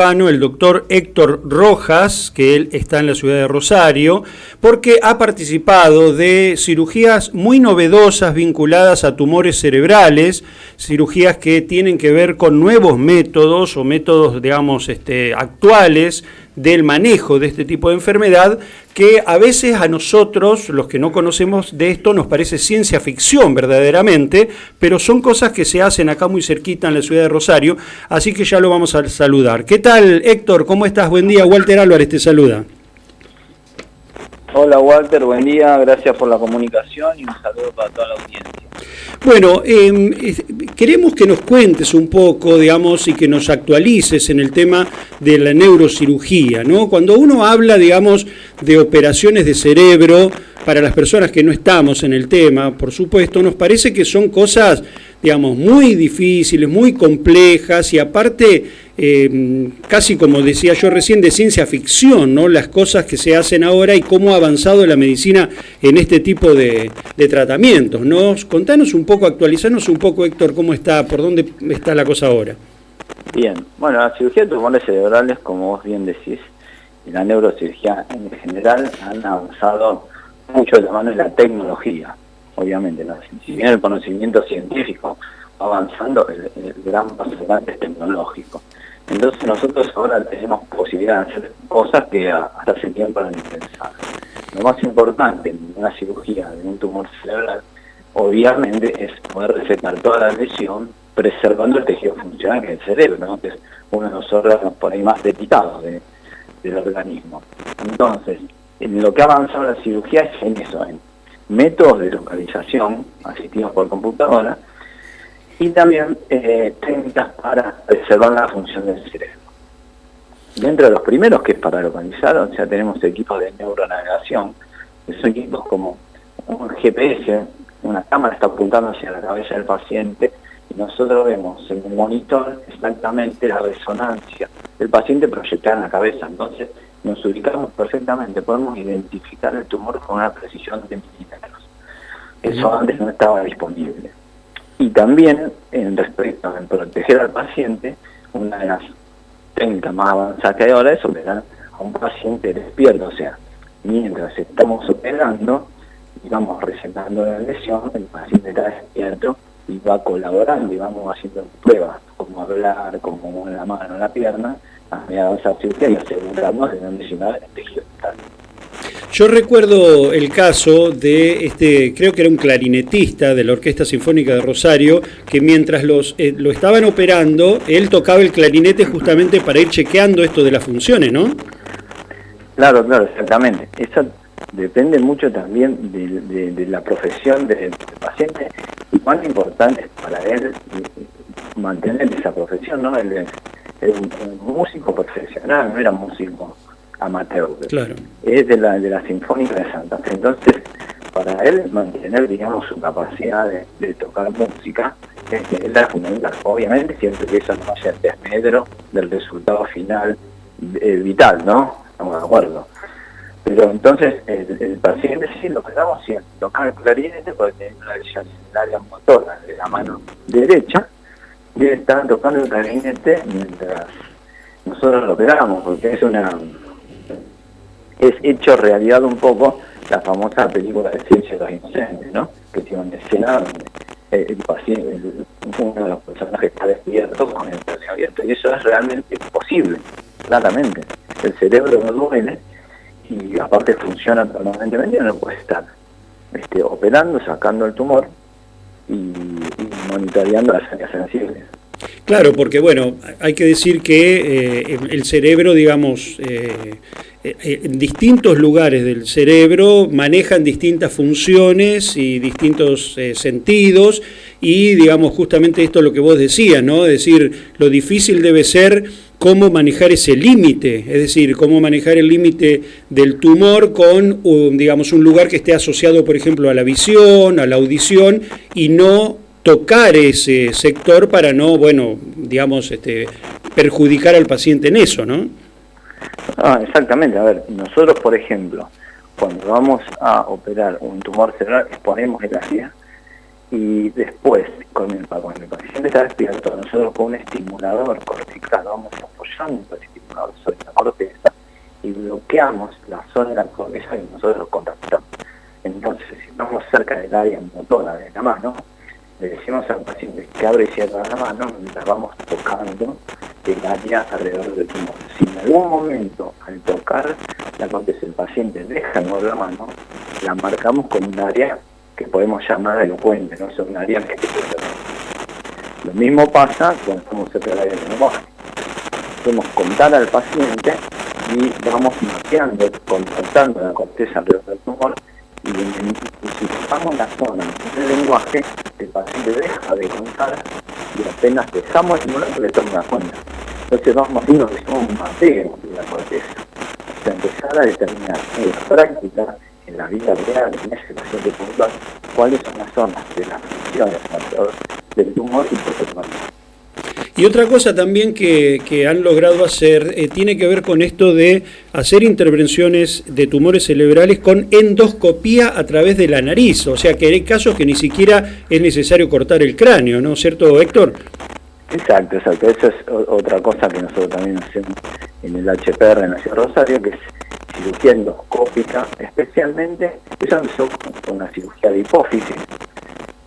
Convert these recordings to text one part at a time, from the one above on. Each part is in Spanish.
El doctor Héctor Rojas, que él está en la ciudad de Rosario, porque ha participado de cirugías muy novedosas vinculadas a tumores cerebrales, cirugías que tienen que ver con nuevos métodos o métodos, digamos, actuales del manejo de este tipo de enfermedad, que a veces a nosotros, los que no conocemos de esto, nos parece ciencia ficción verdaderamente, pero son cosas que se hacen acá muy cerquita en la ciudad de Rosario, así que ya lo vamos a saludar. ¿Qué tal, Héctor? ¿Cómo estás? Buen día. Walter Álvarez te saluda. Hola Walter, buen día, gracias por la comunicación y un saludo para toda la audiencia. Bueno, queremos que nos cuentes un poco, digamos, y que nos actualices en el tema de la neurocirugía, ¿no? Cuando uno habla, digamos, de operaciones de cerebro, para las personas que no estamos en el tema, por supuesto, nos parece que son cosas, digamos, muy difíciles, muy complejas y aparte, casi como decía yo recién, de ciencia ficción, ¿no? Las cosas que se hacen ahora y cómo ha avanzado la medicina en este tipo de tratamientos, ¿no? Contanos un poco, actualizarnos un poco, Héctor, cómo está, por dónde está la cosa ahora. Bien, bueno, la cirugía de tumores cerebrales, como vos bien decís, y la neurocirugía en general han avanzado mucho de la mano de la tecnología, obviamente, ¿no? Si bien el conocimiento científico va avanzando, el gran paso adelante es tecnológico. Entonces nosotros ahora tenemos posibilidad de hacer cosas que hasta hace tiempo eran impensables. Lo más importante en una cirugía de un tumor cerebral, obviamente, es poder resecar toda la lesión, preservando el tejido funcional que es el cerebro, ¿no? Que es uno de los órganos por ahí más delicados del organismo. Entonces, en lo que ha avanzado la cirugía es en eso, en métodos de localización asistidos por computadora y también técnicas para preservar la función del cerebro. Dentro de los primeros, que es para localizar, o sea, tenemos equipos de neuronavegación, que son equipos como un GPS, una cámara está apuntando hacia la cabeza del paciente y nosotros vemos en un monitor exactamente la resonancia del paciente proyectada en la cabeza. Entonces nos ubicamos perfectamente, podemos identificar el tumor con una precisión de milímetros. Eso antes no estaba disponible. Y también, respecto a proteger al paciente, una de las técnicas más avanzadas que hay ahora es operar a un paciente despierto, o sea, mientras estamos operando y vamos recetando la lesión, el paciente está despierto y va colaborando y vamos haciendo pruebas, como hablar, como mover la mano, la pierna, a medida de avanzar cirugía y asegurarnos de no lesionar el tejido dental. Yo recuerdo el caso de creo que era un clarinetista de la Orquesta Sinfónica de Rosario, que mientras lo estaban operando, él tocaba el clarinete justamente para ir chequeando esto de las funciones, ¿no? Claro, exactamente. Eso depende mucho también de la profesión del paciente y cuán importante es para él mantener esa profesión, ¿no? Él es un músico profesional, no era músico amateur. Claro. Es de la Sinfónica de Santa Fe. Entonces, para él mantener, digamos, su capacidad de tocar música es la fundamental. Obviamente, siempre que eso no haya desmedro del resultado final vital, ¿no? Estamos de acuerdo. Pero entonces, el paciente sí lo operamos sin tocar el clarinete porque tiene una lesión en el área motora de la mano derecha y él está tocando el clarinete mientras nosotros lo operamos, porque es hecho realidad un poco la famosa película de Ciencia de los Inocentes, ¿no? Que tiene una escena donde el paciente, uno de los personajes está despierto con el cráneo abierto, y eso es realmente posible, claramente. El cerebro no duele y aparte funciona permanentemente, no puede estar operando, sacando el tumor y monitoreando las áreas sensibles. Claro, porque bueno, hay que decir que el cerebro, digamos, en distintos lugares del cerebro manejan distintas funciones y distintos sentidos y, digamos, justamente esto es lo que vos decías, ¿no? Es decir, lo difícil debe ser cómo manejar ese límite, es decir, cómo manejar el límite del tumor con, digamos, un lugar que esté asociado, por ejemplo, a la visión, a la audición y no tocar ese sector para no, bueno, digamos, perjudicar al paciente en eso, ¿no? Exactamente. A ver, nosotros, por ejemplo, cuando vamos a operar un tumor cerebral, exponemos el área Y después, cuando el paciente está despierto, nosotros con un estimulador cortical vamos apoyando el estimulador sobre la corteza y bloqueamos la zona de la corteza y nosotros lo contactamos. Entonces, si estamos cerca del área motora de la mano, le decimos al paciente que abre y cierra la mano mientras vamos tocando el área alrededor del tumor. Si en algún momento, al tocar la corteza, el paciente deja de mover la mano, la marcamos con un área que podemos llamar elocuente, ¿no? Es un área que... Lo mismo pasa cuando estamos cerca del área del tumor. Podemos contar al paciente y vamos mapeando, contactando la corteza alrededor del tumor, y si tocamos la zona del lenguaje, el paciente deja de contar y apenas dejamos el estimulador le toma una cuenta. Entonces vamos haciendo lo que se llama un mapeo de la corteza. O sea, empezar a determinar en la práctica, en la vida real, en ese paciente puntual, cuáles son las zonas de las funciones alrededor del tumor y por qué tumor. Y otra cosa también que han logrado hacer tiene que ver con esto de hacer intervenciones de tumores cerebrales con endoscopía a través de la nariz. O sea que hay casos que ni siquiera es necesario cortar el cráneo, ¿no es cierto, Héctor? Exacto. Eso es otra cosa que nosotros también hacemos en el HPR en la Ciudad de Rosario, que es cirugía endoscópica, especialmente, eso empezó con la cirugía de hipófisis,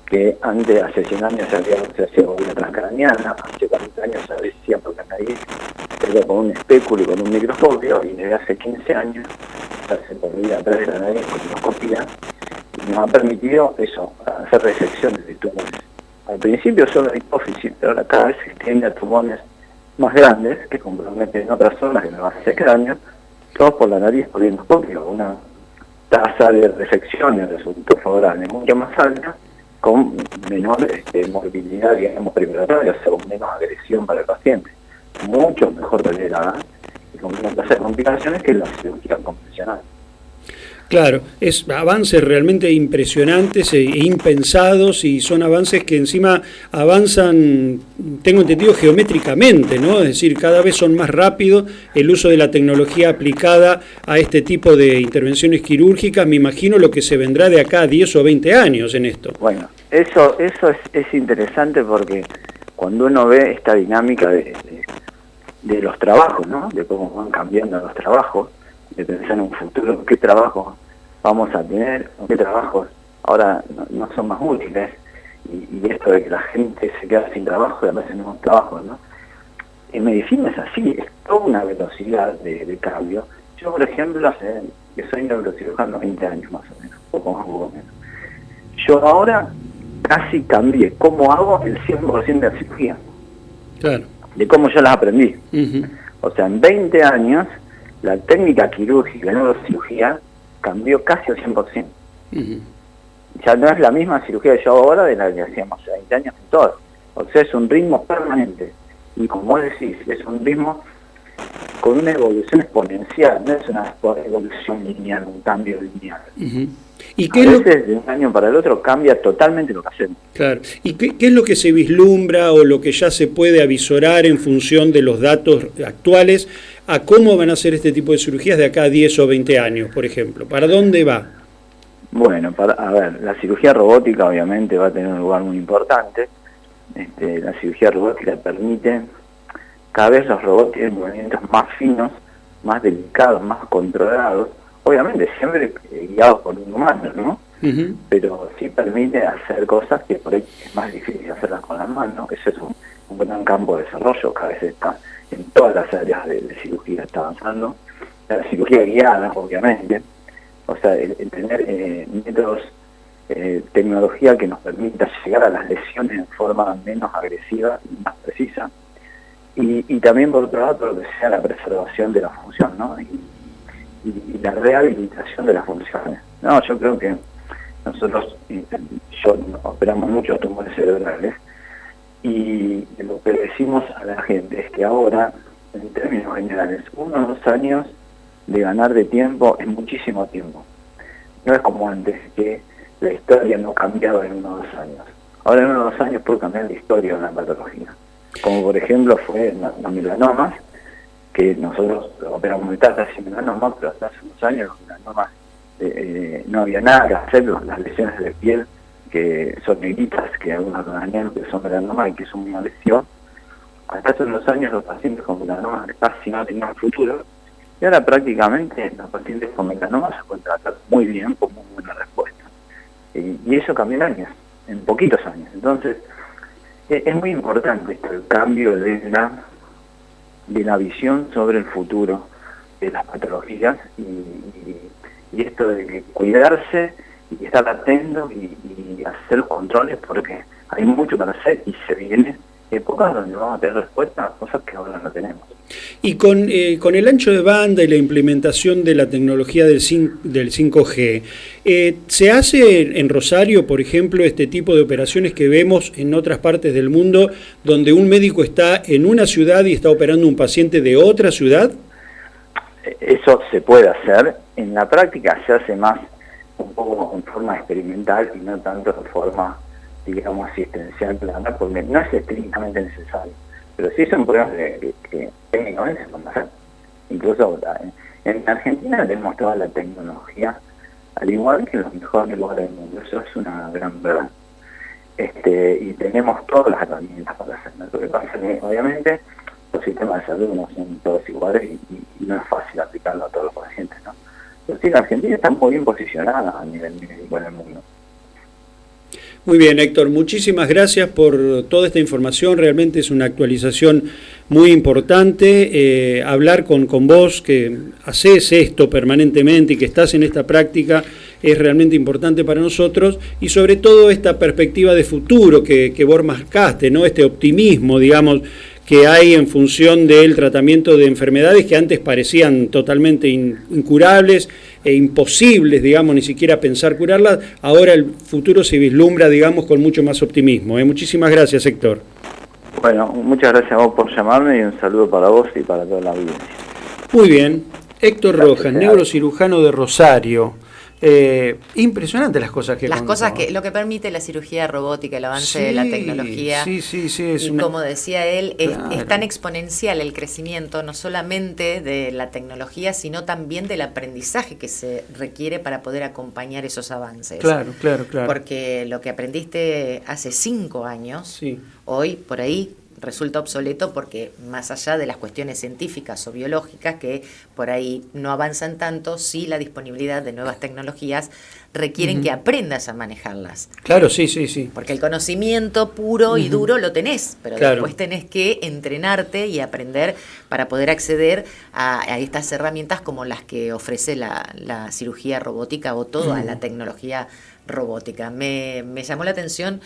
que antes, hace 100 años, se hacía bobina transcraniana, hace 40 años se hacía por la nariz, pero con un espéculo y con un microscopio, y desde hace 15 años se hace por vía a través de la nariz con endoscopía, y nos ha permitido eso, hacer resecciones de tumores. Al principio solo la hipófisis, pero ahora cada vez se extiende a tumores más grandes, que comprometen otras zonas de la base del cráneo, todos por la nariz por endoscopio, una tasa de resección y resultado favorable mucho más alta, con menor morbilidad, digamos, preparatoria, o sea, con menos agresión para el paciente. Mucho mejor tolerada y con una tasa de complicaciones que la cirugía convencional. Claro, es avances realmente impresionantes e impensados, y son avances que encima avanzan, tengo entendido, geométricamente, ¿no? Es decir, cada vez son más rápidos el uso de la tecnología aplicada a este tipo de intervenciones quirúrgicas. Me imagino lo que se vendrá de acá a 10 o 20 años en esto. Bueno, eso es interesante porque cuando uno ve esta dinámica de los trabajos, ¿no? De cómo van cambiando los trabajos, de pensar en un futuro, qué trabajos vamos a tener, qué trabajos ahora no son más útiles, y esto de que la gente se queda sin trabajo y a veces no trabajos, ¿no? En medicina es así, es toda una velocidad de cambio. Yo, por ejemplo, que soy neurocirujano 20 años más o menos, poco más, poco menos. Yo ahora casi cambié cómo hago el 100% de la cirugía. Claro. De cómo yo las aprendí. O sea, en 20 años la técnica quirúrgica, la neurocirugía, cambió casi al 100%. Ya no es la misma cirugía que yo hago ahora de la que hacíamos hace 20 años en todo. O sea, es un ritmo permanente. Y como vos decís, es un ritmo con una evolución exponencial, no es una evolución lineal, un cambio lineal. ¿Y qué a veces de un año para el otro cambia totalmente lo que hacemos. Claro. ¿Y qué es lo que se vislumbra o lo que ya se puede avisorar en función de los datos actuales a cómo van a ser este tipo de cirugías de acá a 10 o 20 años, por ejemplo? ¿Para dónde va? Bueno, a ver, la cirugía robótica obviamente va a tener un lugar muy importante. La cirugía robótica permite, cada vez los robots tienen movimientos más finos, más delicados, más controlados, obviamente siempre guiados por un humano, ¿no? Pero sí permite hacer cosas que por ahí es más difícil hacerlas con las manos. Eso es un gran campo de desarrollo, cada vez está en todas las áreas de cirugía, está avanzando. La cirugía guiada, obviamente, o sea, el tener métodos, tecnología que nos permita llegar a las lesiones en forma menos agresiva y más precisa. Y también, por otro lado, todo lo que sea la preservación de la función, ¿no? Y la rehabilitación de las funciones. No, yo creo que nosotros operamos muchos tumores cerebrales, y lo que decimos a la gente es que ahora, en términos generales, 1 o 2 años de ganar de tiempo es muchísimo tiempo. No es como antes, que la historia no cambiaba en 1 o 2 años. Ahora en 1 o 2 años puede cambiar la historia de una patología. Como por ejemplo fue los melanomas, que nosotros operamos metástasis y melanomas, pero hasta hace unos años los melanomas no había nada que hacer, las lesiones de piel que son negritas, que algunos dañan, que son melanoma y que son una lesión. Hasta hace unos años los pacientes con melanoma casi no tenían futuro, y ahora prácticamente los pacientes con melanoma se pueden tratar muy bien, con muy buena respuesta. Y eso cambió en años, en poquitos años. Entonces, es muy importante el cambio de la visión sobre el futuro de las patologías y esto de cuidarse y estar atento y hacer los controles, porque hay mucho para hacer y se vienen épocas donde vamos a tener respuesta a cosas que ahora no tenemos. Y con el ancho de banda y la implementación de la tecnología del 5G, ¿se hace en Rosario, por ejemplo, este tipo de operaciones que vemos en otras partes del mundo, donde un médico está en una ciudad y está operando un paciente de otra ciudad? Eso se puede hacer. En la práctica se hace más un poco en forma experimental y no tanto de forma, digamos, asistencial plana, porque no es estrictamente necesario. Pero sí son pruebas que técnicamente se pueden hacer. Incluso en Argentina tenemos toda la tecnología, al igual que en los mejores lugares del mundo. Eso es una gran verdad. Y tenemos todas las herramientas para hacerlo. Lo que pasa es que, obviamente, los sistemas de salud no son todos iguales y no es fácil aplicarlo a todos los pacientes, ¿no? Pero sí, la Argentina está muy bien posicionada a nivel médico en el mundo. Muy bien, Héctor, muchísimas gracias por toda esta información, realmente es una actualización muy importante. Hablar con vos, que haces esto permanentemente y que estás en esta práctica, es realmente importante para nosotros, y sobre todo esta perspectiva de futuro que vos marcaste, ¿no? Este optimismo, digamos, que hay en función del tratamiento de enfermedades que antes parecían totalmente incurables e imposibles, digamos, ni siquiera pensar curarlas. Ahora el futuro se vislumbra, digamos, con mucho más optimismo. Muchísimas gracias, Héctor. Bueno, muchas gracias a vos por llamarme y un saludo para vos y para toda la audiencia. Muy bien. Héctor Rojas, neurocirujano de Rosario. Impresionante las cosas que contó. Cosas que lo que permite la cirugía robótica, el avance de la tecnología. Sí, es como decía él, claro, es tan exponencial el crecimiento, no solamente de la tecnología, sino también del aprendizaje que se requiere para poder acompañar esos avances. Claro. Porque lo que aprendiste hace 5 años, hoy por ahí resulta obsoleto, porque más allá de las cuestiones científicas o biológicas que por ahí no avanzan tanto, sí la disponibilidad de nuevas tecnologías requieren que aprendas a manejarlas. Claro, sí. Porque el conocimiento puro y duro lo tenés, pero después tenés que entrenarte y aprender para poder acceder a estas herramientas como las que ofrece la cirugía robótica o toda la tecnología robótica. Me llamó la atención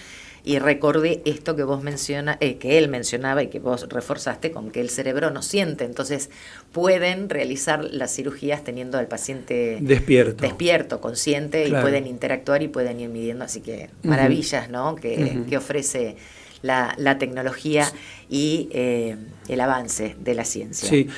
y recordé esto que vos que él mencionaba y que vos reforzaste, con que el cerebro no siente, entonces pueden realizar las cirugías teniendo al paciente despierto, consciente, y pueden interactuar y pueden ir midiendo, así que maravillas, ¿no? Que ofrece la tecnología y el avance de la ciencia. Sí.